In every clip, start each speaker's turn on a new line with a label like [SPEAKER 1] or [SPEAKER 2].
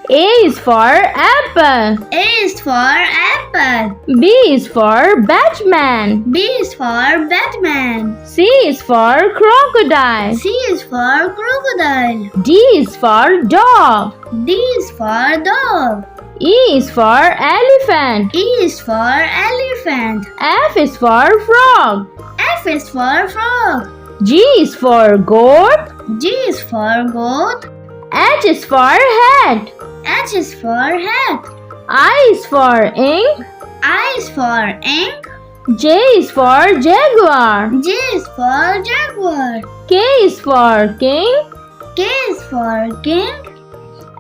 [SPEAKER 1] A is for apple.
[SPEAKER 2] A is for apple.
[SPEAKER 1] B is for Batman.
[SPEAKER 2] B is for Batman.
[SPEAKER 1] C is for crocodile.
[SPEAKER 2] C is for crocodile.
[SPEAKER 1] D is for dog.
[SPEAKER 2] D is for dog.
[SPEAKER 1] E is for elephant.
[SPEAKER 2] E is for elephant.
[SPEAKER 1] F is for frog.
[SPEAKER 2] F is for frog.
[SPEAKER 1] G is for goat.
[SPEAKER 2] G is for goat.
[SPEAKER 1] H is for hat.
[SPEAKER 2] H is for hat.
[SPEAKER 1] I is for ink.
[SPEAKER 2] I is for ink.
[SPEAKER 1] J is for jaguar.
[SPEAKER 2] J is for jaguar.
[SPEAKER 1] K is for king.
[SPEAKER 2] K is for king.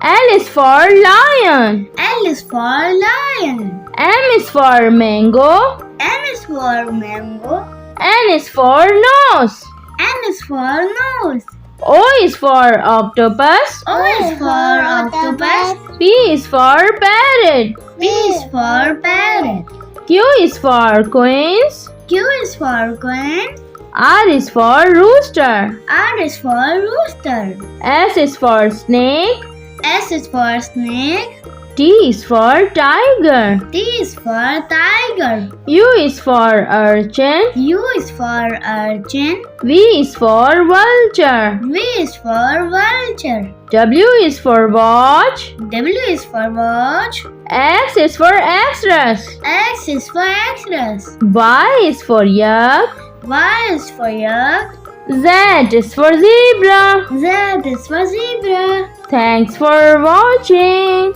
[SPEAKER 1] L is for lion.
[SPEAKER 2] L is for lion.
[SPEAKER 1] M is for mango.
[SPEAKER 2] M is for mango.
[SPEAKER 1] N is for nose.
[SPEAKER 2] N is for nose.
[SPEAKER 1] O is for octopus.
[SPEAKER 2] O is for octopus.
[SPEAKER 1] P is for parrot.
[SPEAKER 2] P is for parrot.
[SPEAKER 1] Q is for queens.
[SPEAKER 2] Q is for queen.
[SPEAKER 1] R is for rooster.
[SPEAKER 2] R is for rooster.
[SPEAKER 1] S is for snake.
[SPEAKER 2] S is for snake.
[SPEAKER 1] T is for tiger.
[SPEAKER 2] T is for tiger.
[SPEAKER 1] U is for urchin.
[SPEAKER 2] U is for urchin.
[SPEAKER 1] V is for vulture.
[SPEAKER 2] V is for vulture.
[SPEAKER 1] W is for watch.
[SPEAKER 2] W is for watch.
[SPEAKER 1] X is for extras.
[SPEAKER 2] X is for extras.
[SPEAKER 1] Y is for yak.
[SPEAKER 2] Y is for yak.
[SPEAKER 1] Z is for zebra.
[SPEAKER 2] Z is for zebra.
[SPEAKER 1] Thanks for watching.